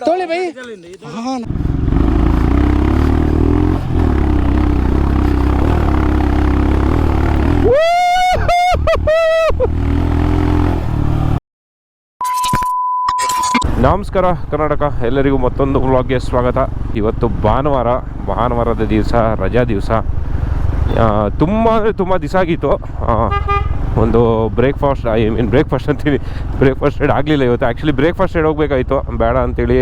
ತೋಳಿ by. ನಮಸ್ಕಾರ ಕರ್ನಾಟಕ, ಎಲ್ಲರಿಗೂ ಮತ್ತೊಂದು ವ್ಲಾಗ್ಗೆ ಸ್ವಾಗತ. ಇವತ್ತು ಭಾನುವಾರದ ದಿವಸ, ರಜಾ ದಿವಸ. ತುಂಬ ದಿವಸ ಆಗಿತ್ತು ಒಂದು ಬ್ರೇಕ್ಫಾಸ್ಟ್ ಅಂತೀನಿ. ಬ್ರೇಕ್ಫಾಸ್ಟ್ ರೈಡ್ ಆಗಲಿಲ್ಲ ಇವತ್ತು. ಆ್ಯಕ್ಚುಲಿ ಬ್ರೇಕ್ಫಾಸ್ಟ್ ರೈಡ್ ಹೋಗಬೇಕಾಯಿತು, ಬೇಡ ಅಂತೇಳಿ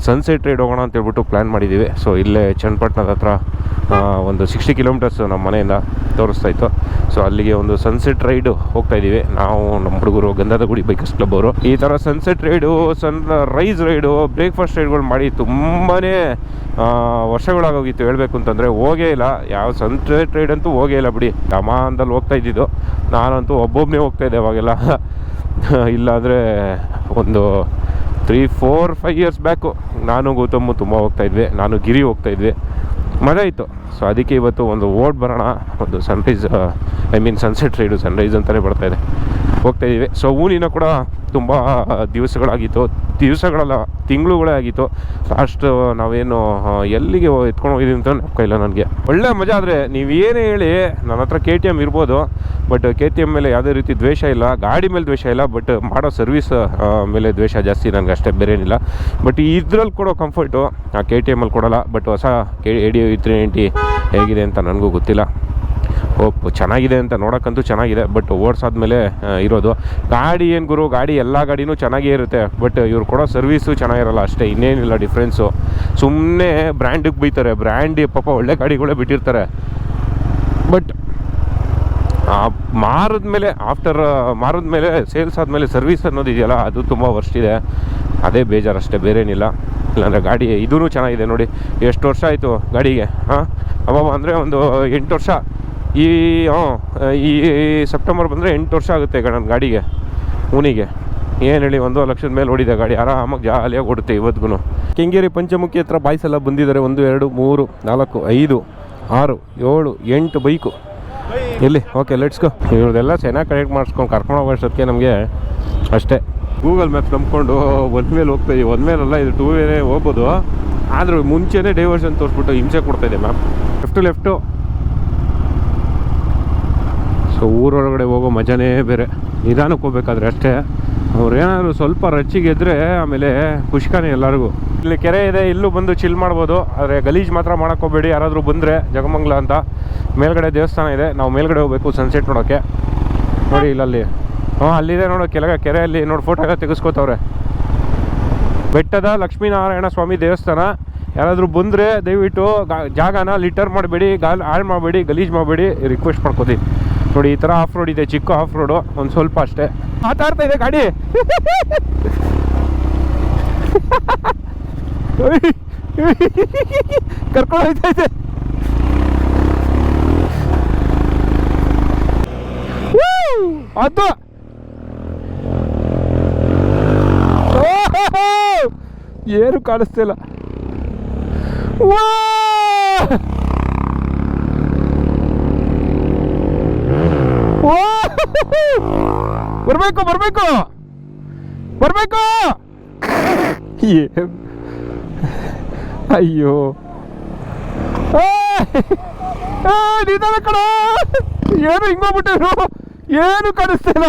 ಸನ್ಸೆಟ್ ರೈಡ್ ಹೋಗೋಣ ಅಂತೇಳ್ಬಿಟ್ಟು ಪ್ಲ್ಯಾನ್ ಮಾಡಿದ್ದೀವಿ. ಸೊ ಇಲ್ಲೇ ಚನ್ನಪಟ್ಟಣದ ಹತ್ರ ಒಂದು 60 ಕಿಲೋಮೀಟರ್ಸ್ ನಮ್ಮ ಮನೆಯಿಂದ ತೋರಿಸ್ತಾಯಿತ್ತು. ಸೊ ಅಲ್ಲಿಗೆ ಒಂದು ಸನ್ಸೆಟ್ ರೈಡ್ ಹೋಗ್ತಾಯಿದ್ದೀವಿ ನಾವು, ನಮ್ಮ ಹುಡುಗರು, ಗಂಧದ ಗುಡಿ ಬೈಕರ್ಸ್ ಕ್ಲಬ್ ಅವರು. ಈ ಥರ sunset ride, rise ride, breakfast ರೈಡ್ಗಳು ಮಾಡಿ ತುಂಬಾ ವರ್ಷಗಳಾಗೋಗಿತ್ತು. ಹೇಳಬೇಕು ಅಂತಂದರೆ ಹೋಗೇ ಇಲ್ಲ, ಯಾವ ಸನ್ಸೆಟ್ ರೈಡ್ ಅಂತೂ ಹೋಗೇ ಇಲ್ಲ ಬಿಡಿ. ದಮಾನದಲ್ಲಿ ಹೋಗ್ತಾ ಇದ್ದಿದ್ದು. ನಾನಂತೂ ಒಬ್ಬೊಬ್ಬನೇ ಹೋಗ್ತಾಯಿದ್ದೆ ಅವಾಗೆಲ್ಲ. ಇಲ್ಲಾಂದರೆ ಒಂದು 3-4-5 ಇಯರ್ಸ್ ಬ್ಯಾಕು ನಾನು ಗೌತಮು ತುಂಬ ಹೋಗ್ತಾಯಿದ್ವಿ. ನಾನು ಗಿರಿ ಹೋಗ್ತಾಯಿದ್ವಿ, ಮಜಾ ಇತ್ತು. ಸೊ ಅದಕ್ಕೆ ಇವತ್ತು ಒಂದು ಓಡ್ ಬರೋಣ, ಒಂದು ಸನ್ಸೆಟ್ ರೈಡು, ಸನ್ರೈಸ್ ಅಂತಲೇ ಬರ್ತಾಯಿದೆ, ಹೋಗ್ತಾಯಿದ್ದೀವಿ. ಸೊ ಊನಿನ ಕೂಡ ತುಂಬ ದಿವಸಗಳಲ್ಲ ತಿಂಗಳುಗಳೇ ಆಗಿತ್ತು. ಲಾಸ್ಟ್ ನಾವೇನು ಎಲ್ಲಿಗೆ ಎತ್ಕೊಂಡು ಹೋಗಿದ್ದೀವಿ ಅಂತ ನೆನಪಿಲ್ಲ ನನಗೆ. ಒಳ್ಳೆ ಮಜಾ. ಆದರೆ ನೀವೇನೇ ಹೇಳಿ, ನನ್ನ ಹತ್ರ KTM ಇರ್ಬೋದು, ಬಟ್ KTM ಮೇಲೆ ಯಾವುದೇ ರೀತಿ ದ್ವೇಷ ಇಲ್ಲ, ಗಾಡಿ ಮೇಲೆ ದ್ವೇಷ ಇಲ್ಲ, ಬಟ್ ಮಾಡೋ ಸರ್ವಿಸ್ ಮೇಲೆ ದ್ವೇಷ ಜಾಸ್ತಿ ನನಗೆ, ಅಷ್ಟೇ, ಬೇರೇನಿಲ್ಲ. ಬಟ್ ಇದ್ರಲ್ಲಿ ಕೊಡೋ ಕಂಫರ್ಟು ಆ KTM ಕೊಡೋಲ್ಲ. ಬಟ್ ಹೊಸ AD 390 ಹೇಗಿದೆ ಅಂತ ನನಗೂ ಗೊತ್ತಿಲ್ಲ. ಚೆನ್ನಾಗಿದೆ ಅಂತ ನೋಡೋಕ್ಕಂತೂ ಚೆನ್ನಾಗಿದೆ, ಬಟ್ ಓಡಿಸಾದ್ಮೇಲೆ ಇರೋದು ಗಾಡಿ ಏನು ಗುರು, ಗಾಡಿ ಎಲ್ಲ ಗಾಡಿನೂ ಚೆನ್ನಾಗೇ ಇರುತ್ತೆ, ಬಟ್ ಇವ್ರು ಕೊಡೋ ಸರ್ವೀಸು ಚೆನ್ನಾಗಿರಲ್ಲ, ಅಷ್ಟೇ, ಇನ್ನೇನಿಲ್ಲ ಡಿಫ್ರೆನ್ಸು. ಸುಮ್ಮನೆ ಬ್ರ್ಯಾಂಡಿಗೆ ಬೈತಾರೆ, ಪಾಪ ಒಳ್ಳೆ ಗಾಡಿಗಳೇ ಬಿಟ್ಟಿರ್ತಾರೆ, ಬಟ್ ಮಾರಿದ್ಮೇಲೆ ಸೇಲ್ಸ್ ಆದಮೇಲೆ ಸರ್ವೀಸ್ ಅನ್ನೋದು ಇದೆಯಲ್ಲ, ಅದು ತುಂಬ ವರ್ಷ ಇದೆ, ಅದೇ ಬೇಜಾರಷ್ಟೇ, ಬೇರೇನಿಲ್ಲ. ಇಲ್ಲಾಂದರೆ ಗಾಡಿ ಇದೂ ಚೆನ್ನಾಗಿದೆ ನೋಡಿ. ಎಷ್ಟು ವರ್ಷ ಆಯಿತು ಗಾಡಿಗೆ? ಅಂದರೆ ಒಂದು 8 ವರ್ಷ. ಈ ಸೆಪ್ಟೆಂಬರ್ ಬಂದರೆ 8 ವರ್ಷ ಆಗುತ್ತೆ ನನ್ನ ಗಾಡಿಗೆ, ಊನಿಗೆ. ಏನು ಹೇಳಿ, 1 ಲಕ್ಷದ ಮೇಲೆ ಓಡಿದೆ ಗಾಡಿ, ಆರಾಮಾಗಿ ಜಾಲಿಯಾಗಿ ಓಡುತ್ತೆ ಇವತ್ತಿಗೂ. ಕೆಂಗೇರಿ ಪಂಚಮುಖಿ ಹತ್ರ ಬಾಯ್ಸ್ ಎಲ್ಲ ಬಂದಿದ್ದಾರೆ. 1 2 3 4 5 6 7 8 ಬೈಕು ಇಲ್ಲಿ. Okay, let's go. ಇವ್ರದೆಲ್ಲ ಚೆನ್ನಾಗಿ ಕನೆಕ್ಟ್ ಮಾಡಿಸ್ಕೊಂಡು ಕರ್ಕೊಂಡು ಹೋಗೋಷ್ಟೊತ್ತಿಗೆ ನಮಗೆ ಅಷ್ಟೇ. ಗೂಗಲ್ ಮ್ಯಾಪ್ಸ್ ನಂಬ್ಕೊಂಡು ಒಂದು ಮೇಲೆ ಹೋಗ್ತಾಯಿದ್ದೀವಿ. ಒಂದು ಮೇಲಲ್ಲ, ಇದು 2 ವೇ ಹೋಗ್ಬೋದು, ಆದರೂ ಮುಂಚೆನೇ ಡೈವರ್ಷನ್ ತೋರಿಸ್ಬಿಟ್ಟು ಹಿಂಸೆ ಕೊಡ್ತಾಯಿದೆ ಮ್ಯಾಪ್. ಲೆಫ್ಟು. ಸೊ ಊರೊಳಗಡೆ ಹೋಗೋ ಮಜಾನೇ ಬೇರೆ, ನಿಧಾನಕ್ಕೆ ಹೋಗ್ಬೇಕಾದ್ರೆ ಅಷ್ಟೇ. ಅವ್ರು ಏನಾದರೂ ಸ್ವಲ್ಪ ರಚ್ಚಿಗೆದ್ರೆ ಆಮೇಲೆ ಖುಷ್ಕಾನೆ ಎಲ್ಲರಿಗೂ. ಇಲ್ಲಿ ಕೆರೆ ಇದೆ, ಇಲ್ಲೂ ಬಂದು ಚಿಲ್ ಮಾಡ್ಬೋದು, ಆದರೆ ಗಲೀಜು ಮಾತ್ರ ಮಾಡೋಕ್ಕೋಗ್ಬೇಡಿ. ಯಾರಾದರೂ ಬಂದರೆ ಜಗಮಂಗ್ಲ ಅಂತ ಮೇಲ್ಗಡೆ ದೇವಸ್ಥಾನ ಇದೆ, ನಾವು ಮೇಲ್ಗಡೆ ಹೋಗಬೇಕು ಸನ್ಸೆಟ್ ನೋಡೋಕ್ಕೆ. ನೋಡಿ ಇಲ್ಲಲ್ಲಿ, ಅಲ್ಲಿದೆ ನೋಡು ಕೆರೆಯಲ್ಲಿ ನೋಡಿ, ಫೋಟೋ ಎಲ್ಲ ತೆಗೆಸ್ಕೋತವ್ರೆ. ಬೆಟ್ಟದ ಲಕ್ಷ್ಮೀನಾರಾಯಣ ಸ್ವಾಮಿ ದೇವಸ್ಥಾನ. ಯಾರಾದರೂ ಬಂದರೆ ದಯವಿಟ್ಟು ಜಾಗನ ಲಿಟರ್ ಮಾಡಬೇಡಿ, ಹಾಳು ಮಾಡಬೇಡಿ, ಗಲೀಜು ಮಾಡಬೇಡಿ, ರಿಕ್ವೆಸ್ಟ್ ಮಾಡ್ಕೋತೀವಿ. ನೋಡಿ ಈ ಥರ ಆಫ್ ರೋಡ್ ಇದೆ, ಚಿಕ್ಕ ಆಫ್ ರೋಡು, ಒಂದು ಸ್ವಲ್ಪ ಅಷ್ಟೇ. ಮಾತಾಡ್ತಾ ಇದೆ ಗಾಡಿ. ಕರ್ಕೊಂಡು ಹೋಗ್ತಾ ಇದೆ. ಅದು ಏನು ಕಾಣಿಸ್ತಿಲ್ಲ. ಬರ್ಬೇಕು ಅಯ್ಯೋ, ನಿಧಾನ ಕಣ. ಏನು ಹಿಂಗೋಗ್ಬಿಟ್ಟಿರು, ಏನು ಕಾಣಿಸ್ತಿಲ್ಲ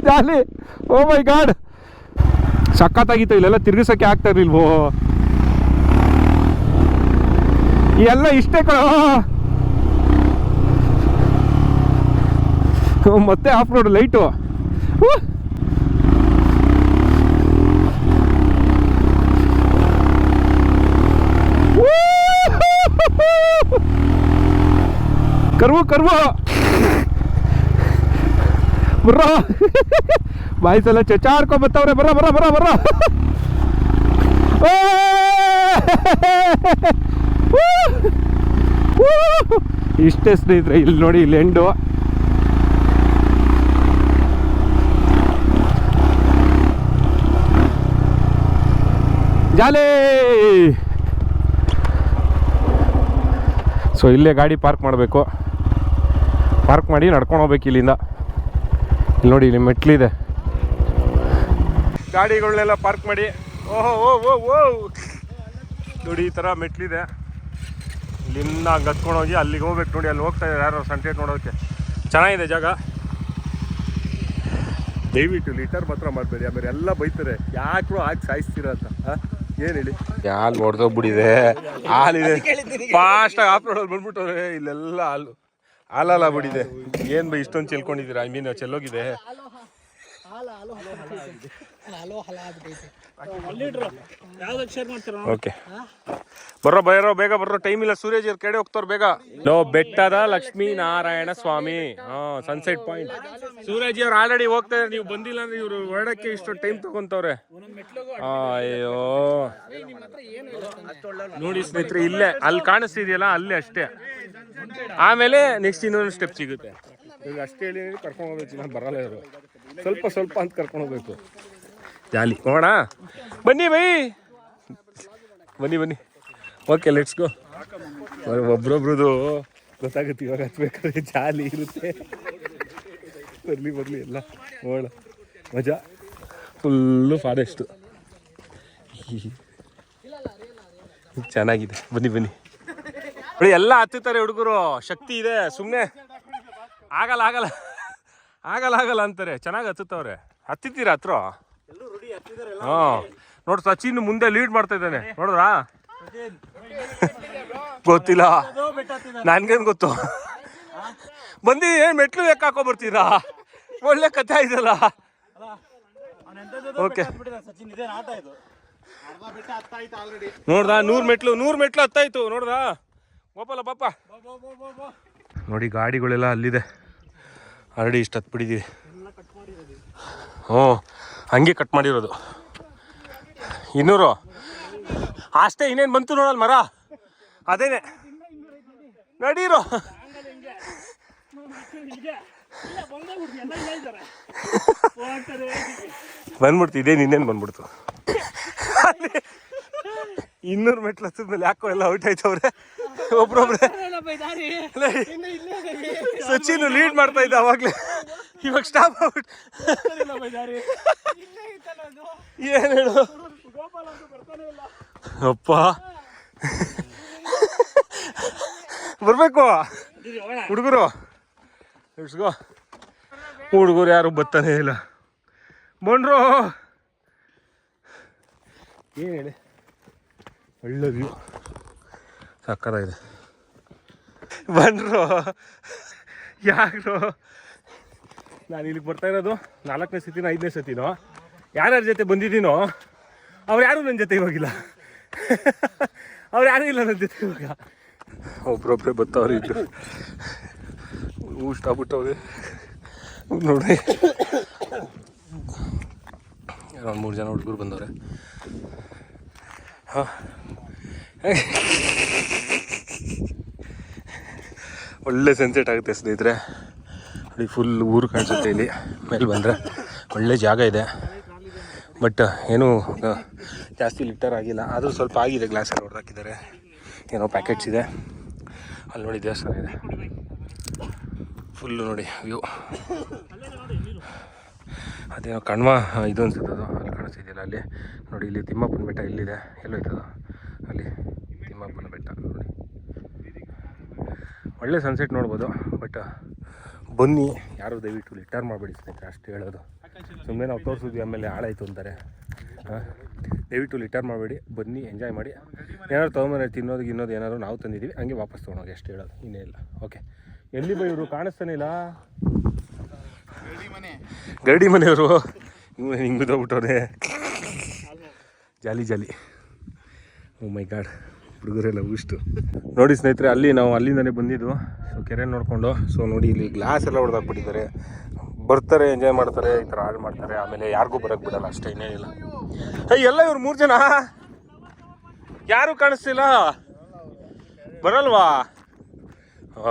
ಜಾಲಿ. ಓ ಮೈ ಗಾಡ್, ಸಖತ್ತಾಗಿತ್ತು. ಇಲ್ಲೆಲ್ಲ ತಿರುಗಿಸೋಕ್ಕೆ ಆಗ್ತಾ ಇರ್ಲಿಲ್ವೋ? ಎಲ್ಲ ಇಷ್ಟೇ ಕಣ. ಮತ್ತೆ ಆಫ್ ರೋಡ್ ಲೈಟು. ಕರ್ವು ಬರ್ರ, ಬಾಯ್ಸೆಲ್ಲ ಚಚಾರ್ಕೊ ಬತ್ತವ್ರೆ. ಬರ್ರ. ಇಷ್ಟೇ ಸ್ನೇಹಿತರೆ, ಇಲ್ಲಿ ನೋಡಿ, ಇಲ್ಲಿ ಎಂಡು. ಜಾಲಿ. ಸೊ ಇಲ್ಲೇ ಗಾಡಿ ಪಾರ್ಕ್ ಮಾಡಬೇಕು, ಪಾರ್ಕ್ ಮಾಡಿ ನಡ್ಕೊಂಡು ಹೋಗ್ಬೇಕು ಇಲ್ಲಿಂದ. ಇಲ್ಲಿ ನೋಡಿ, ಇಲ್ಲಿ ಮೆಟ್ಲಿದೆ, ಗಾಡಿಗಳನ್ನೆಲ್ಲ ಪಾರ್ಕ್ ಮಾಡಿ. ಓಹೋ ಓ ಓ ಓ ನೋಡಿ, ಈ ಥರ ಮೆಟ್ಲಿದೆ. ಇಲ್ಲಿಂದ ಹಂಗೆ ಹತ್ಕೊಂಡು ಹೋಗಿ ಅಲ್ಲಿಗೆ ಹೋಗ್ಬೇಕು. ನೋಡಿ, ಅಲ್ಲಿ ಹೋಗ್ತಾ ಇದ್ದಾರೆ ಯಾರು ಸನ್ಸೆಟ್ ನೋಡೋಕ್ಕೆ. ಚೆನ್ನಾಗಿದೆ ಜಾಗ. ದಯವಿಟ್ಟು ಲೀಟರ್ ಮಾತ್ರ ಮಾಡಬೇಡಿ, ಆಮೇಲೆ ಎಲ್ಲ ಬೈತಾರೆ, ಯಾಕೂ ಹಾಕಿ ಸಾಯಿಸ್ತೀರ ಅಂತ. ಏನು ಹೇಳಿ, ಹಾಲು ಹೊಡೆದೋಗ್ಬಿಟ್ಟಿದೆ, ಹಾಲಿದೆ. ಫಾಸ್ಟಾಗಿ ಆಫ್ ರೋಡಲ್ಲಿ ಬಂದ್ಬಿಟ್ಟವ್ರೆ. ಇಲ್ಲೆಲ್ಲ ಹಾಲಲ್ಲ ಬಿಡಿದೆ. ಏನು ಬೈ ಇಷ್ಟೊಂದು ಚೆಲ್ಕೊಂಡಿದ್ದೀರಾ? I mean ಚೆಲ್ಲೋಗಿದೆ. ಓಕೆ, ಬರ್ರೋ ಬೇಗ ಬರ್ರೋ, ಟೈಮ್ ಇಲ್ಲ. ಸೂರ್ಯಜ್ ಕೆಡೆ ಹೋಗ್ತಾರ ಬೇಗ. ಬೆಟ್ಟದ ಲಕ್ಷ್ಮೀ ನಾರಾಯಣ ಸ್ವಾಮಿ, ಸನ್ಸೆಟ್ ಪಾಯಿಂಟ್. ಸೂರ್ಯಜಿ ಅವ್ರು ಆಲ್ರೆಡಿ ಹೋಗ್ತಾ ಇದ್ದಾರೆ, ನೀವು ಬಂದಿಲ್ಲ ಅಂದ್ರೆ ಇವ್ರು ಹೊರಡಕ್ಕೆ ಇಷ್ಟೊಂದು ಟೈಮ್ ತಗೊಂತವ್ರೆ. ಅಯ್ಯೋ ನೋಡಿ ಸ್ನೇಹಿತರೆ, ಇಲ್ಲೇ ಅಲ್ಲಿ ಕಾಣಿಸ್ತಿದೆಯಲ್ಲ, ಅಲ್ಲೇ ಅಷ್ಟೇ. ಆಮೇಲೆ ನೆಕ್ಸ್ಟ್ ಇನ್ನೊಂದು ಸ್ಟೆಪ್ ಸಿಗುತ್ತೆ. ಈಗ ಅಷ್ಟೇ ಹೇಳಿ ಕರ್ಕೊಂಡು ಹೋಗ್ಬೇಕು. ನಾನು ಬರಲ್ಲ, ಇವರು ಸ್ವಲ್ಪ ಅಂತ ಕರ್ಕೊಂಡು ಹೋಗ್ಬೇಕು. ಜಾಲಿ ಹೋಗೋಣ, ಬನ್ನಿ ಬೈ, ಬನ್ನಿ. Okay, let's go. ಒಬ್ರೊಬ್ರದು ಗೊತ್ತಾಗುತ್ತೆ ಇವಾಗ ಹತ್ಬೇಕಾದ್ರೆ. ಜಾಲಿ ಇರುತ್ತೆ. ಬರಲಿ ಎಲ್ಲ ಹೋಗೋಣ, ಮಜಾ. ಫುಲ್ಲು ಫಾರೆಸ್ಟು, ಚೆನ್ನಾಗಿದೆ. ಬನ್ನಿ ನೋಡಿ, ಎಲ್ಲ ಹತ್ತುತ್ತಾರೆ ಹುಡುಗರು. ಶಕ್ತಿ ಇದೆ, ಸುಮ್ಮನೆ ಆಗಲ್ಲ ಅಂತಾರೆ. ಚೆನ್ನಾಗಿ ಹತ್ತುತ್ತವ್ರೆ. ಹತ್ತಿದ್ದೀರಾ ಹತ್ರ? ಹಾಂ, ನೋಡಿ ಸಚಿನ್ ಮುಂದೆ ಲೀಡ್ ಮಾಡ್ತಾ ಇದ್ದಾನೆ, ನೋಡಿದ್ರಾ? ಗೊತ್ತಿಲ್ಲ, ನನ್ಗೇನು ಗೊತ್ತು. ಬಂದು ಏನು ಮೆಟ್ಲು ಯಾಕೆ ಹಾಕೋ ಬರ್ತೀರಾ? ಒಳ್ಳೆ ಕಥೆ ಇದೆಯಲ್ಲ. ಓಕೆ, ನೋಡ್ದಾ? 100 ಮೆಟ್ಲು ಹತ್ತಾಯ್ತು, ನೋಡ್ದಾ? ಗೋಪಾಲ ಪಾಪ ನೋಡಿ, ಗಾಡಿಗಳೆಲ್ಲ ಅಲ್ಲಿದೆ. ಆಲ್ರೆಡಿ ಇಷ್ಟು ಹತ್ಬಿಟ್ಟಿದ್ದೀವಿ. ಹ್ಞೂ, ಹಂಗೆ ಕಟ್ ಮಾಡಿರೋದು. 200 ಅಷ್ಟೇ. ಇನ್ನೇನು ಬಂತು ನೋಡಲ್ಲ ಮರ, ಅದೇನೆ. ನಡೀರೋ, ಬಂದ್ಬಿಡ್ತು. ಇದೇನು ಇನ್ನೇನು ಬಂದ್ಬಿಡ್ತು. 200 ಮೆಟ್ಲು ಹತ್ತಿದ್ಮೇಲೆ ಯಾಕೋ ಎಲ್ಲ ಔಟ್ ಆಯ್ತವ್ರೆ ಒಬ್ರೊಬ್ರೆ. ಸಚಿನ್ ಲೀಡ್ ಮಾಡ್ತಾ ಇದ್ದ ಅವಾಗ್ಲೇ, ಇವಾಗ ಸ್ಟಾಪ್ ಆಗ್ಬಿಟ್ಟು. ಏನು ಹೇಳು ಅಪ್ಪ, ಬರ್ಬೇಕು ಹುಡುಗರು. ಹುಡುಗರು ಯಾರು ಬರ್ತಾನೆ ಇಲ್ಲ. ಬಂದ್ರು, ಏನು ಹೇಳಿ, ಒಳ್ಳೆ ವ್ಯೂ, ಸಕ್ಕತ್ತಾಗಿದೆ. ಬಂದ್ರು ಯಾರು? ನಾನು ಇಲ್ಲಿಗೆ ಬರ್ತಾ ಇರೋದು 4ನೇ ಸತಿನೋ 5ನೇ ಸತಿನೋ. ಯಾರ್ಯಾರ ಜೊತೆ ಬಂದಿದ್ದೀನೋ ಅವ್ರು ಯಾರು ನನ್ನ ಜೊತೆ ಇವಾಗಿಲ್ಲ. ಅವ್ರು ಯಾರೂ ಇಲ್ಲ ನನ್ನ ಜೊತೆ ಇವಾಗ. ಒಬ್ರೊಬ್ರೆ ಬರ್ತಾವ್ರಿ. ಇದ್ದು ಇಷ್ಟ ಆಗ್ಬಿಟ್ಟವ್ರಿ ನೋಡ್ರಿ. ಒಂದು 3 ಜನ ಹುಡುಗರು ಬಂದವ್ರೆ. ಹಾಂ, ಒಳ್ಳೆ ಸನ್ಸೆಟ್ ಆಗುತ್ತೆ ಸ್ನೇಹಿತರೆ. ನೋಡಿ, ಫುಲ್ ಊರು ಕಾಣಿಸುತ್ತೆ ಇಲ್ಲಿ ಮೇಲೆ ಬಂದರೆ. ಒಳ್ಳೆ ಜಾಗ ಇದೆ, ಬಟ್ ಏನೂ ಜಾಸ್ತಿ ಲಿಟರ್ ಆಗಿಲ್ಲ. ಆದರೂ ಸ್ವಲ್ಪ ಆಗಿದೆ. ಗ್ಲಾಸಲ್ಲಿ ಹೊಡೆದಾಕಿದ್ದಾರೆ, ಏನೋ ಪ್ಯಾಕೆಟ್ಸ್ ಇದೆ. ಅಲ್ಲಿ ನೋಡಿ ದೇವಸ್ಥಾನ ಇದೆ. ಫುಲ್ಲು ನೋಡಿ ವ್ಯೂ. ಅದೇನೋ ಕಣ್ವ ಇದು ಅನ್ಸುತ್ತೆ, ಅದು ಅಲ್ಲಿ ಕಾಣಿಸ್ತಿದೆಯಲ್ಲ ಅಲ್ಲಿ ನೋಡಿ. ಇಲ್ಲಿ ತಿಮ್ಮಪ್ಪನ ಬೆಟ್ಟ ಇಲ್ಲಿದೆ, ಎಲ್ಲೋಯ್ತದ ಅಲ್ಲಿ ತಿಮ್ಮಪ್ಪನ ಬೆಟ್ಟ ನೋಡಿ. ಒಳ್ಳೆ ಸನ್ಸೆಟ್ ನೋಡ್ಬೋದು. ಬಟ್ ಬನ್ನಿ, ಯಾರು ದಯವಿಟ್ಟು ಲಿಟರ್ ಮಾಡಬೇಡಿ ಸ್ನೇಹಿತರೆ, ಅಷ್ಟು ಹೇಳೋದು. ಸುಮ್ಮನೆ ನಾವು ತೋರಿಸಿದ್ವಿ ಆಮೇಲೆ ಹಾಳಾಯಿತು ಅಂತಾರೆ. ದಯವಿಟ್ಟು ಲಿಟರ್ ಮಾಡಬೇಡಿ, ಬನ್ನಿ, ಎಂಜಾಯ್ ಮಾಡಿ. ಏನಾದ್ರು ತೊಗೊಂಬಂದ್ರೆ ತಿನ್ನೋದು ಏನಾದ್ರು ನಾವು ತಂದಿದ್ದೀವಿ, ಹಂಗೆ ವಾಪಸ್ ತೊಗೊಂಡೋಗಿ ಅಷ್ಟು ಹೇಳೋದು, ಇನ್ನೇ ಇಲ್ಲ. ಓಕೆ, ಎಲ್ಲಿ ಬೈ ಇವರು? ಕಾಣಿಸ್ತಾನೆ ಇಲ್ಲ. ಗರಡಿ ಮನೆಯವರು ಹಿಂಗೆ ಬಿದ್ದೋಗ್ಬಿಟ್ಟವ್ರೆ. ಜಾಲಿ. ಓ ಮೈ ಗಾಡ್, ಹುಡುಗರೆಲ್ಲ ಇಷ್ಟು ನೋಡಿ ಸ್ನೇಹಿತರೆ. ನಾವು ಅಲ್ಲಿಂದನೇ ಬಂದಿದ್ದು. ಸೊ ಕೆರೆ ನೋಡಿಕೊಂಡು. ಸೊ ನೋಡಿ, ಇಲ್ಲಿ ಗ್ಲಾಸ್ ಎಲ್ಲ ಹೊಡೆದಾಕ್ಬಿಟ್ಟಿದ್ದಾರೆ. ಬರ್ತಾರೆ, ಎಂಜಾಯ್ ಮಾಡ್ತಾರೆ, ಈ ಥರ ಹಾಳು ಮಾಡ್ತಾರೆ. ಆಮೇಲೆ ಯಾರಿಗೂ ಬರೋಕ್ಕೆ ಬಿಡಲ್ಲ, ಅಷ್ಟೇ, ಇನ್ನೇನಿಲ್ಲ. ಎಲ್ಲ ಇವ್ರು 3 ಜನ ಯಾರು ಕಾಣಿಸ್ತಿಲ್ಲ, ಬರಲ್ವಾ?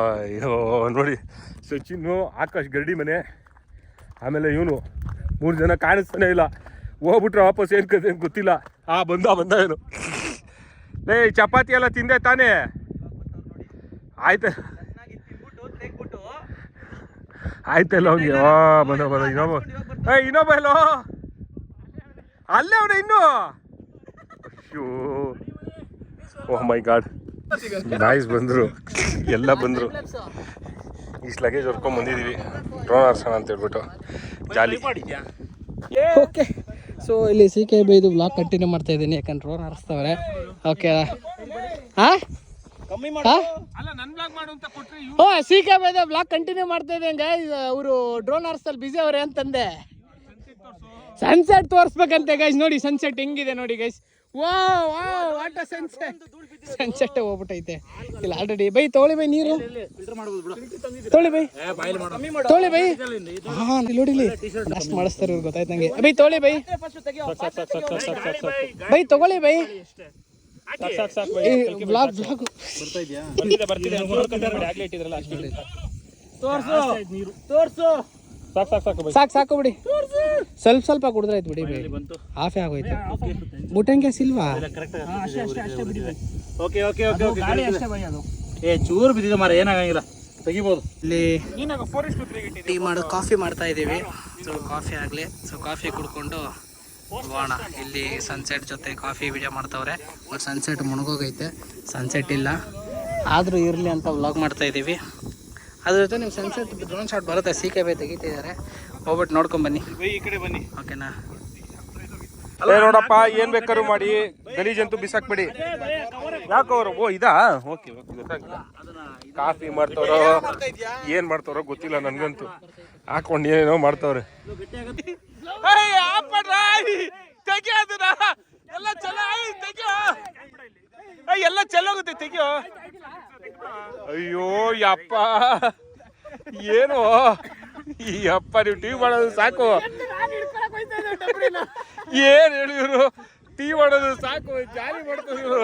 ಅಯ್ಯೋ ನೋಡಿ, ಸಚಿನ್ನು, ಆಕಾಶ್, ಗರಡಿ ಮನೆ, ಆಮೇಲೆ ಇವನು 3 ಜನ ಕಾಣಿಸ್ತಾನೆ ಇಲ್ಲ. ಹೋಗ್ಬಿಟ್ರೆ ವಾಪಸ್ ಏನು ಕತೆ ಏನು ಗೊತ್ತಿಲ್ಲ. ಬಂದ ಏನು ಲೇ, ಚಪಾತಿ ಎಲ್ಲ ತಿಂದೆ ತಾನೇ? ಆಯ್ತು, ಆಯ್ತಲ್ಲ ಹೋಗಿ ಬರೋ ಇನ್ನೊಬ್ಬ ಎಲ್ಲೋ ಅಲ್ಲೇ ಅವನ ಇನ್ನು ಅಯ್ಯೋ ಓಹ್ ಮೈ ಗಾಡ್ ನಾಯ್ಸ್ ಬಂದರು ಎಲ್ಲ ಬಂದರು ಇಷ್ಟು ಲಗೇಜ್ ಹೊರ್ಕೊಂಡು ಬಂದಿದ್ದೀವಿ ಡ್ರೋನ್ ಹಾರ್ಸೋಣ ಅಂತ ಹೇಳ್ಬಿಟ್ಟು ಜಾಲಿ. ಓಕೆ ಸೊ ಇಲ್ಲಿ CK ಇದು ಬ್ಲಾಗ್ ಕಂಟಿನ್ಯೂ ಮಾಡ್ತಾ ಇದ್ದೀನಿ ಯಾಕಂದ್ರೆ ಡ್ರೋನ್ ಹಾರಿಸ್ತವ್ರೆ. ಓಕೆ CK ಬ್ಲಾಗ್ ಕಂಟಿನ್ಯೂ ಮಾಡ್ತಾ ಇದ್ದೇನೆ ಗೈಸ್. ಅವರು ಡ್ರೋನ್ ಹಾರಿಸ್ತಲ್ಲಿ ಬಿಸಿ ಅವ್ರೆ ಅಂತಂದೆ. ಸನ್ಸೆಟ್ ತೋರಿಸ್ಬೇಕಂತೆ ಗೈಸ್. ನೋಡಿ ಸನ್ಸೆಟ್ ಹೆಂಗಿದೆ ನೋಡಿ ಗೈಸ್. ವಾಟ್ ಸನ್ಸೆಟ್ ಹೋಗ್ಬಿಟ್ಟೈತೆ ಇಲ್ಲ ಆಲ್ರೆಡಿ. ಬೈ ತೊಗೊಳ್ಳಿ ಬೈ ನೀರು ತೊಗೊಳ್ಳಿ ಬೈ ತೊಗೊಳ್ಳಿ ಬೈ. ಹಾ ನೋಡಿಲಿ ಅಷ್ಟು ಮಾಡಿಸ್ತಾರೆ ಇವ್ರು ಗೊತ್ತಾಯ್ತು ನಂಗೆ. ಬೈ ತೊಗೊಳ್ಳಿ ಬೈ ಬೈ ತೊಗೊಳ್ಳಿ ಬೈ. ಬ್ಲಾಗ್ ಸಾಕು ಬಿಡಿ. ಸ್ವಲ್ಪ ಕುಡಿದ್ರಾಯ್ತು ಬಿಡಿ. ಹಾಫೇ ಆಗೋಯ್ತು. ಬುಟಂಗೆ ಸಿಲ್ವಾ ಚೂರು ಬಿದ್ದಿದೆ ಮಾರ ಏನಾಗಂಗಿಲ್ಲ ತೆಗಿಬೋದು. ಇಲ್ಲಿ ಟೀ ಮಾಡೋದು ಕಾಫಿ ಮಾಡ್ತಾ ಇದ್ದೀವಿ. ಸೊ ಕಾಫಿ ಆಗಲಿ. ಸೊ ಕಾಫಿ ಕುಡ್ಕೊಂಡು ಹೋಗೋಣ. ಇಲ್ಲಿ ಸನ್ಸೆಟ್ ಜೊತೆ ಕಾಫಿ ವಿಡಿಯೋ ಮಾಡ್ತವ್ರೆ. ಬಟ್ ಸನ್ಸೆಟ್ ಮುಳುಗೋಗೈತೆ, ಸನ್ಸೆಟ್ ಇಲ್ಲ. ಆದರೂ ಇರಲಿ ಅಂತ ವ್ಲಾಗ್ ಮಾಡ್ತಾ ಇದ್ದೀವಿ. ಅದ್ರ ಜೊತೆ ನೀವು ಸನ್ಸೆಟ್ ಡ್ರೋನ್ ಶಾಟ್ ಬರುತ್ತೆ. CK ತೆಗಿತಿದ್ದಾರೆ, ಹೋಗ್ಬಿಟ್ಟು ನೋಡ್ಕೊಂಬನ್ನಿ. ಈ ಕಡೆ ಬನ್ನಿ ಓಕೆನಾ? ನೋಡಪ್ಪ ಏನ್ ಬೇಕಾದ್ರು ಮಾಡಿ ಗಲೀಜಂತೂ ಬಿಸಾಕ್ಬೇಡಿ. ಯಾಕವ್ರು ಇದಾ ಓಕೆ ಗೊತ್ತಾಗಿಲ್ಲ. ಕಾಫಿ ಮಾಡ್ತವ್ರೋ ಏನ್ ಮಾಡ್ತವ್ರೋ ಗೊತ್ತಿಲ್ಲ ನನ್ಗಂತೂ. ಹಾಕೊಂಡು ಏನೇನೋ ಮಾಡ್ತವ್ರೆ. ಎಲ್ಲ ಚೆಲ್ಲೋಗುತ್ತೆ ತೆಗಿಯೋ. ಅಯ್ಯೋ ಯಪ್ಪ ಏನು ಈ ಅಪ್ಪ ನೀವು ಟಿವಿ ಮಾಡೋದು ಸಾಕು. ಏನ್ ಹೇಳಿ ಇವರು ಟೀ ಮಾಡೋದು ಸಾಕು, ಜಾಲಿ ಮಾಡ್ತಾರೆ ಇವರು.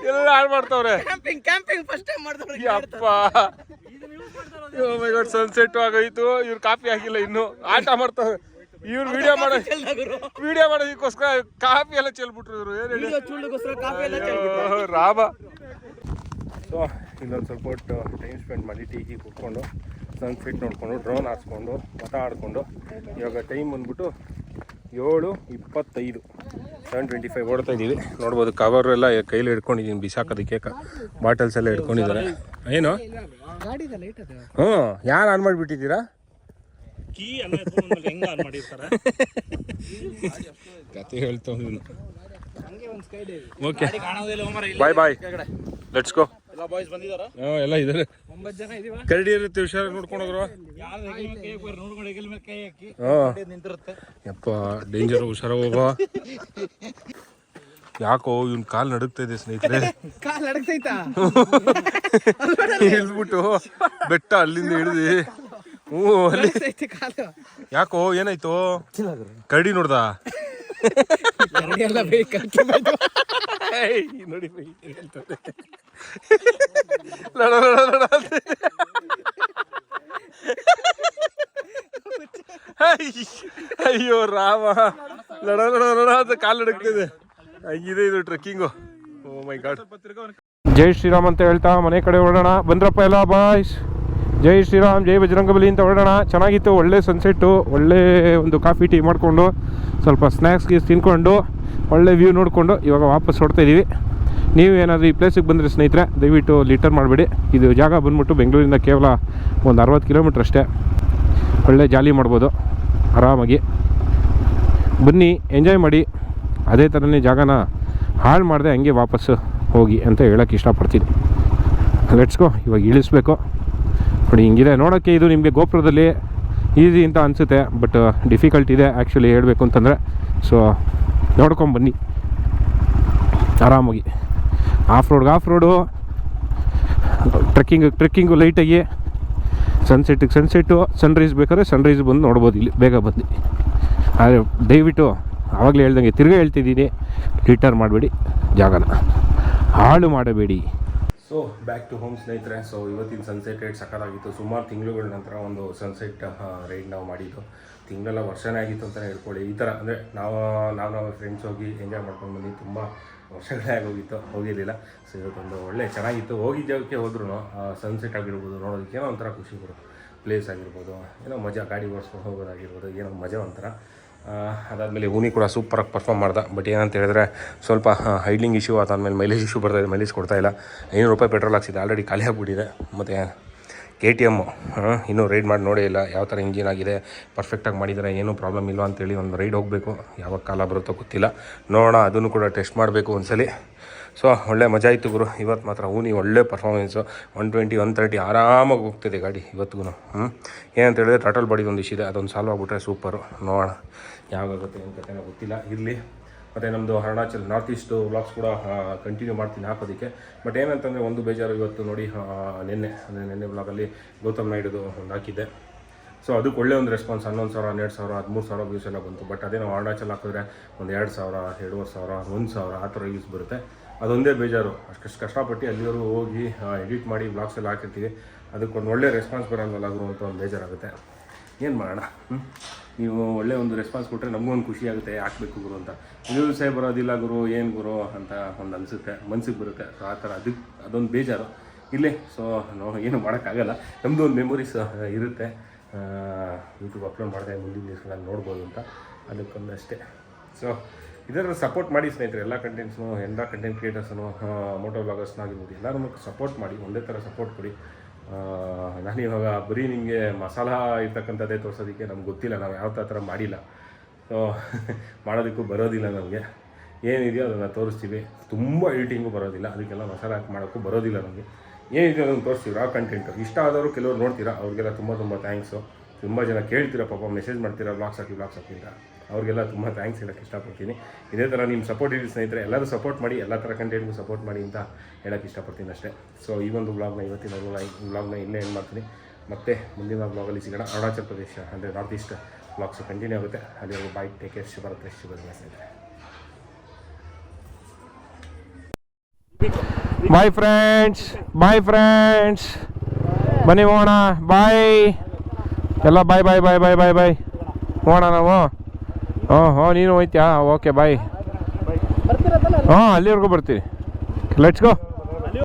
ಎಲ್ಲ ಹಾಳು ಮಾಡ್ತವ್ರೆ. ಯಪ್ಪ ಸನ್ಸೆಟ್ ಆಗೋಯ್ತು. ಇವ್ರು ಕಾಫಿ ಆಗಿಲ್ಲ ಇನ್ನು, ಆಟ ಮಾಡ್ತವ್ರೆ. ಇವ್ರು ವಿಡಿಯೋ ಮಾಡೋದಕ್ಕೋಸ್ಕರ ಕಾಫಿ ಎಲ್ಲ ಚೆಲ್ಬಿಟ್ರು ಇವರು. ಏನ್ ಹೇಳಿ ರಾಮ. ಸೊ ಇನ್ನೊಂದು ಸ್ವಲ್ಪ ಹೊತ್ತು ಟೈಮ್ ಸ್ಪೆಂಡ್ ಮಾಡಿ ಟೀ ಕುತ್ಕೊಂಡು ಸನ್ಸೆಟ್ ನೋಡಿಕೊಂಡು ಡ್ರೋನ್ ಹಾರಿಸ್ಕೊಂಡು ಮಾತಾಡಿಕೊಂಡು ಇವಾಗ ಟೈಮ್ ಬಂದ್ಬಿಟ್ಟು 7:25 7:25 ಓಡ್ತಾ ಇದ್ದೀವಿ. ನೋಡ್ಬೋದು ಕವರ್ ಎಲ್ಲ ಕೈಲಿ ಹಿಡ್ಕೊಂಡಿದ್ದೀನಿ ಬಿಸಾಕೋದಕ್ಕೆ. ಬಾಟಲ್ಸ್ ಎಲ್ಲ ಹಿಡ್ಕೊಂಡಿದ್ದಾರೆ. ಏನು ಯಾರು ಆನ್ ಮಾಡಿಬಿಟ್ಟಿದ್ದೀರಾ? ಕತೆ ಹೇಳ್ತಾ ಓಕೆ ಬಾಯ್ ಲೆಟ್ಸ್ ಗೋ. ಎಲ್ಲ ಇದಾರೆ, ಕರಡಿ ಇರುತ್ತೆ, ಹುಷಾರಾಗಿ ನೋಡ್ಕೊಂಡೋದ್ರು. ಯಪ್ಪ ಡೇಂಜರ್, ಹುಷಾರಾಗಿ ಹೋಗ. ಯಾಕೋ ಇವ್ನ ಕಾಲ್ ನಡುಗ್ತಾ ಇದೆ ಸ್ನೇಹಿತರೆ. ಇಳಿದ್ಬಿಟ್ಟು ಬೆಟ್ಟ ಅಲ್ಲಿಂದ ಇಳಿದಿ. ಅಲ್ಲಿ ಯಾಕೋ ಏನಾಯ್ತು? ಕರಡಿ ನೋಡ್ದ ನೋಡಿ ಅಯ್ಯೋ ರಾಮ, ಲಡ ಅಂತ ಕಾಲು ನಡುಗ್ತಿದೆ. ಹಂಗಿದೆ ಇದು ಟ್ರೆಕ್ಕಿಂಗು. ಓ ಮೈ ಗಾಡ್. ಜೈ ಶ್ರೀರಾಮ್ ಅಂತ ಹೇಳ್ತಾ ಮನೆ ಕಡೆ ಹೊರಡೋಣ. ಬಂದ್ರಪ್ಪ ಎಲ್ಲ ಬಾಯ್ಸ್. ಜೈ ಶ್ರೀರಾಮ್, ಜೈ ಬಜರಂಗಬಲಿ ಅಂತ ಹೊರಡೋಣ. ಚೆನ್ನಾಗಿತ್ತು, ಒಳ್ಳೆ ಸನ್ಸೆಟ್ಟು, ಒಳ್ಳೆ ಒಂದು ಕಾಫಿ ಟೀ ಮಾಡಿಕೊಂಡು ಸ್ವಲ್ಪ ಸ್ನ್ಯಾಕ್ಸ್ ಗೀಸ್ ತಿನ್ಕೊಂಡು ಒಳ್ಳೆ ವ್ಯೂ ನೋಡಿಕೊಂಡು ಇವಾಗ ವಾಪಸ್ ಹೊಡ್ತಾ ಇದ್ದೀವಿ. ನೀವು ಏನಾದರೂ ಈ ಪ್ಲೇಸಿಗೆ ಬಂದರೆ ಸ್ನೇಹಿತರೆ ದಯವಿಟ್ಟು ಲಿಟರ್ ಮಾಡಬೇಡಿ. ಇದು ಜಾಗ ಬಂದ್ಬಿಟ್ಟು ಬೆಂಗಳೂರಿಂದ ಕೇವಲ ಒಂದು 60 ಕಿಲೋಮೀಟ್ರ್ ಅಷ್ಟೇ. ಒಳ್ಳೆ ಜಾಲಿ ಮಾಡ್ಬೋದು ಆರಾಮಾಗಿ. ಬನ್ನಿ, ಎಂಜಾಯ್ ಮಾಡಿ. ಅದೇ ಥರನೇ ಜಾಗನ ಹಾಳು ಮಾಡದೆ ಹಂಗೆ ವಾಪಸ್ಸು ಹೋಗಿ ಅಂತ ಹೇಳೋಕ್ಕೆ ಇಷ್ಟಪಡ್ತೀನಿ. Let's go. ಇವಾಗ ಇಳಿಸ್ಬೇಕು ನೋಡಿ. ಹಿಂಗಿದೆ ನೋಡೋಕ್ಕೆ. ಇದು ನಿಮಗೆ ಗೋಪುರದಲ್ಲಿ ಈಸಿ ಅಂತ ಅನಿಸುತ್ತೆ, ಬಟ್ ಡಿಫಿಕಲ್ಟ್ ಇದೆ ಆ್ಯಕ್ಚುಲಿ ಹೇಳಬೇಕು ಅಂತಂದರೆ. ಸೊ ನೋಡ್ಕೊಂಬನ್ನಿ ಆರಾಮಾಗಿ. ಆಫ್ ರೋಡು, ಟ್ರೆಕ್ಕಿಂಗು ಲೈಟಾಗಿ, ಸನ್ಸೆಟ್ಟು, ಸನ್ರೈಸ್ ಬೇಕಾದ್ರೆ ಸನ್ರೈಸ್ ಬಂದು ನೋಡ್ಬೋದು ಇಲ್ಲಿ ಬೇಗ ಬಂದು. ಆದರೆ ದಯವಿಟ್ಟು ಆವಾಗಲೇ ಹೇಳ್ದಂಗೆ ತಿರ್ಗಾ ಹೇಳ್ತಿದ್ದೀನಿ, ಲಿಟರ್ ಮಾಡಬೇಡಿ, ಜಾಗನ ಹಾಳು ಮಾಡಬೇಡಿ. ಸೊ ಬ್ಯಾಕ್ ಟು ಹೋಮ್ ಸ್ನೇಹಿತರೆ. ಸೊ ಇವತ್ತಿನ ಸನ್ಸೆಟ್ ರೈಡ್ ಸಕ್ಕತ್ತಾಗಿತ್ತು. ಸುಮಾರು ತಿಂಗಳುಗಳ ನಂತರ ಒಂದು ಸನ್ಸೆಟ್ ರೈಡ್ ನಾವು ಮಾಡಿದ್ದು. ತಿಂಗಳೆಲ್ಲ ವರ್ಷನೇ ಆಗಿತ್ತು ಅಂತಲೇ ಹೇಳ್ಕೊಳ್ಳಿ. ಈ ಥರ ಅಂದರೆ ನಾವು ಫ್ರೆಂಡ್ಸ್ ಹೋಗಿ ಎಂಜಾಯ್ ಮಾಡ್ಕೊಂಡು ಬಂದು ತುಂಬ ವರ್ಷಗಳೇ ಆಗೋಗಿತ್ತು, ಹೋಗಿರಲಿಲ್ಲ. ಸೊ ಇವತ್ತೊಂದು ಒಳ್ಳೆ ಚೆನ್ನಾಗಿತ್ತು. ಹೋಗಿದ್ದ ಜಾಗಕ್ಕೆ ಹೋದ್ರೂ ಸನ್ಸೆಟ್ ಆಗಿರ್ಬೋದು ನೋಡೋದಕ್ಕೆ ಏನೋ ಒಂಥರ ಖುಷಿ ಬರುತ್ತೆ. ಪ್ಲೇಸ್ ಆಗಿರ್ಬೋದು, ಏನೋ ಮಜಾ, ಗಾಡಿ ಓಡಿಸ್ಕೊಂಡು ಹೋಗೋದಾಗಿರ್ಬೋದು, ಏನೋ ಮಜಾ ಒಂಥರ. ಅದಾದಮೇಲೆ ಊನಿ ಕೂಡ ಸೂಪರಾಗಿ ಪರ್ಫಾರ್ಮ್ ಮಾಡ್ದೆ. ಬಟ್ ಏನಂತ ಹೇಳಿದ್ರೆ ಸ್ವಲ್ಪ ಹೈಡ್ಲಿಂಗ್ ಇಶ್ಯೂ, ಅದಾದಮೇಲೆ ಮೈಲೇಜ್ ಇಶ್ಯೂ ಬರ್ತಾಯಿದೆ, ಮೈಲೇಜ್ ಕೊಡ್ತಾಯಿಲ್ಲ. 500 ರೂಪಾಯಿ ಪೆಟ್ರೋಲ್ ಹಾಕ್ಸಿದೆ, ಆಲ್ರೆಡಿ ಖಾಲಿ ಆಗಿಬಿಟ್ಟಿದೆ. ಮತ್ತು KTM ಇನ್ನೂ ರೈಡ್ ಮಾಡಿ ನೋಡೇ ಇಲ್ಲ, ಯಾವ ಥರ ಇಂಜಿನ್ ಆಗಿದೆ, ಪರ್ಫೆಕ್ಟಾಗಿ ಮಾಡಿದರೆ ಏನೂ ಪ್ರಾಬ್ಲಮ್ ಇಲ್ಲ ಅಂತೇಳಿ ಒಂದು ರೈಡ್ ಹೋಗಬೇಕು. ಯಾವಾಗ ಕಾಲ ಬರುತ್ತೋ ಗೊತ್ತಿಲ್ಲ, ನೋಡೋಣ. ಅದನ್ನು ಕೂಡ ಟೆಸ್ಟ್ ಮಾಡಬೇಕು ಒಂದ್ಸಲಿ. ಸೊ ಒಳ್ಳೆ ಮಜಾ ಇತ್ತು ಗುರು. ಇವತ್ತು ಮಾತ್ರ ಊನಿ ಒಳ್ಳೆ ಪರ್ಫಾರ್ಮೆನ್ಸು. 120, 130 ಆರಾಮಾಗಿ ಹೋಗ್ತಿದೆ ಗಾಡಿ ಇವತ್ತಿಗೂ. ಏನಂತ ಹೇಳಿದ್ರೆ ಟೋಟಲ್ ಬಾಡಿ ಒಂದು ಇಶ್ಯೂ ಇದೆ, ಅದೊಂದು ಸಾಲ್ವ್ ಆಗಿಬಿಟ್ರೆ ಸೂಪರು. ನೋಡೋಣ ಯಾವಾಗುತ್ತೆ ಏನು ಕಥೆನೋ ಗೊತ್ತಿಲ್ಲ, ಇರಲಿ. ಮತ್ತು ನಮ್ಮದು ಅರುಣಾಚಲ್ ನಾರ್ತ್ ಈಸ್ಟ್ ವ್ಲಾಗ್ಸ್ ಕೂಡ ಕಂಟಿನ್ಯೂ ಮಾಡ್ತೀನಿ ಹಾಕೋದಕ್ಕೆ. ಬಟ್ ಏನಂತಂದರೆ ಒಂದು ಬೇಜಾರು ಇವತ್ತು ನೋಡಿ, ನಿನ್ನೆ ವ್ಲಾಗಲ್ಲಿ ಗೌತಮ್ ನಾಯ್ಡುದು ಒಂದು ಹಾಕಿದ್ದೆ. ಸೊ ಅದಕ್ಕೆ ಒಳ್ಳೆ ಒಂದು ರೆಸ್ಪಾನ್ಸ್, 11,000, 12,000, 13,000 ವ್ಯೂಸ್ ಎಲ್ಲ ಬಂತು. ಬಟ್ ಅದೇ ನಾವು ಅರುಣಾಚಲ್ ಹಾಕಿದ್ರೆ ಒಂದು 2,000, 2,500, 1,000 ಆ ಥರ ವ್ಯೂಸ್ ಬರುತ್ತೆ. ಅದೊಂದೇ ಬೇಜಾರು. ಅಷ್ಟು ಕಷ್ಟಪಟ್ಟು ಅಲ್ಲಿವರೆಗೂ ಹೋಗಿ ಎಡಿಟ್ ಮಾಡಿ ವ್ಲಾಗ್ಸ್ ಎಲ್ಲ ಹಾಕಿರ್ತೀವಿ, ಅದಕ್ಕೊಂದು ಒಳ್ಳೆ ರೆಸ್ಪಾನ್ಸ್ ಬರೋಲ್ಲ ಗುರು ಅಂತ ಒಂದು ಬೇಜಾರಾಗುತ್ತೆ. ಏನು ಮಾಡೋಣ, ನೀವು ಒಳ್ಳೆ ಒಂದು ರೆಸ್ಪಾನ್ಸ್ ಕೊಟ್ಟರೆ ನಮಗೊಂದು ಖುಷಿ ಆಗುತ್ತೆ, ಹಾಕಬೇಕು ಗುರು ಅಂತ. ವ್ಯೂಸೇ ಬರೋದಿಲ್ಲ ಗುರು, ಏನು ಗುರು ಅಂತ ಒಂದು ಅನಿಸುತ್ತೆ, ಮನ್ಸಿಗೆ ಬರುತ್ತೆ. ಸೊ ಆ ಥರ ಅದೊಂದು ಬೇಜಾರು ಇಲ್ಲೇ. ಸೊ ನಾವು ಏನು ಮಾಡೋಕ್ಕಾಗಲ್ಲ, ನಮ್ಮದು ಒಂದು ಮೆಮೊರೀಸ್ ಇರುತ್ತೆ. ಯೂಟ್ಯೂಬ್ ಅಪ್ಲೋಡ್ ಮಾಡಿದೆ, ಮುಂದಿನ ದಿವಸಗಳಲ್ಲಿ ನೋಡ್ಬೋದು ಅಂತ, ಅದಕ್ಕೊಂದು ಅಷ್ಟೇ. ಸೊ ಇದರ ಸಪೋರ್ಟ್ ಮಾಡಿ ಸ್ನೇಹಿತರೆ, ಎಲ್ಲ ಕಂಟೆಂಟ್ಸ್ನು, ಎಲ್ಲ ಕಂಟೆಂಟ್ ಕ್ರಿಯೇಟರ್ಸ್ನು, ಮೋಟೋ ವ್ಲಾಗರ್ಸ್ನಾಗಿರ್ಬೋದು, ಎಲ್ಲರೂ ಸಪೋರ್ಟ್ ಮಾಡಿ, ಒಂದೇ ಥರ ಸಪೋರ್ಟ್ ಕೊಡಿ. ನಾನಿವಾಗ ಬರೀ ನಿಮಗೆ ಮಸಾಲ ಇರ್ತಕ್ಕಂಥದ್ದೇ ತೋರಿಸೋದಕ್ಕೆ ನಮ್ಗೆ ಗೊತ್ತಿಲ್ಲ, ನಾವು ಯಾವ ಥರ ಮಾಡಿಲ್ಲ. ಸೊ ಮಾಡೋದಕ್ಕೂ ಬರೋದಿಲ್ಲ ನಮಗೆ. ಏನಿದೆಯೋ ಅದನ್ನು ತೋರಿಸ್ತೀವಿ. ತುಂಬ ಎಡಿಟಿಂಗು ಬರೋದಿಲ್ಲ, ಅದಕ್ಕೆಲ್ಲ ಮಸಾಲ ಹಾಕಿ ಮಾಡೋಕ್ಕೂ ಬರೋದಿಲ್ಲ ನಮಗೆ. ಏನಿದೆಯೋ ಅದನ್ನು ತೋರಿಸ್ತೀವಿ, ರಾ ಕಂಟೆಂಟು. ಇಷ್ಟ ಆದವರು ಕೆಲವರು ನೋಡ್ತೀರಾ, ಅವ್ರಿಗೆಲ್ಲ ತುಂಬ ಥ್ಯಾಂಕ್ಸು. ತುಂಬ ಜನ ಕೇಳ್ತೀರಾ, ಪಾಪ ಮೆಸೇಜ್ ಮಾಡ್ತೀರಾ ವ್ಲಾಗ್ಸ್ ಹಾಕಿ ಅಂತ. ಅವ್ರಿಗೆಲ್ಲ ತುಂಬ ಥ್ಯಾಂಕ್ಸ್ ಹೇಳೋಕ್ಕೆ ಇಷ್ಟಪಡ್ತೀನಿ. ಇದೇ ಥರ ನಿಮ್ಮ ಸಪೋರ್ಟ್ ಇರಲಿ ಸ್ನೇಹಿತರೆ, ಎಲ್ಲರೂ ಸಪೋರ್ಟ್ ಮಾಡಿ, ಎಲ್ಲ ಥರ ಕಂಟೆಂಟ್ಗೂ ಸಪೋರ್ಟ್ ಮಾಡಿ ಅಂತ ಹೇಳೋಕ್ಕೆ ಇಷ್ಟಪಡ್ತೀನಿ ಅಷ್ಟೇ. ಸೊ ಈ ಒಂದು ಇವತ್ತಿನ ವ್ಲಾಗ್ನ ಇಲ್ಲೇ ಏನು ಮಾಡ್ತೀನಿ. ಮತ್ತು ಮುಂದಿನ ವ್ಲಾಗಲ್ಲಿ ಸಿಗೋಣ. ಅರುಣಾಚಲ್ ಪ್ರದೇಶ ಅಂದರೆ ನಾರ್ತ್ ಈಸ್ಟ್ ವ್ಲಾಗ್ಸ್ ಕಂಟಿನ್ಯೂ ಆಗುತ್ತೆ. ಅಲ್ಲಿವರೆಗೂ ಬಾಯ್, ಟೇಕ್ ಕೇರ್, ಶುಭರಾತ್ರಿ, ಶುಭದಿನ ಸ್ನೇಹಿತರೆ. ಬಾಯ್ ಫ್ರೆಂಡ್ಸ್, ಬನ್ನಿ ಹೋಗೋಣ. ಬಾಯ್ ಎಲ್ಲ, ಬಾಯ್ ಹೋಗೋಣ ನಾವು. ನೀನು ಹೋಯ್ತ್ಯಾ? Okay bye. ಅಲ್ಲಿವರೆಗೂ ಬರ್ತೀವಿ. ಲೆಟ್ಸ್ ಗೋ.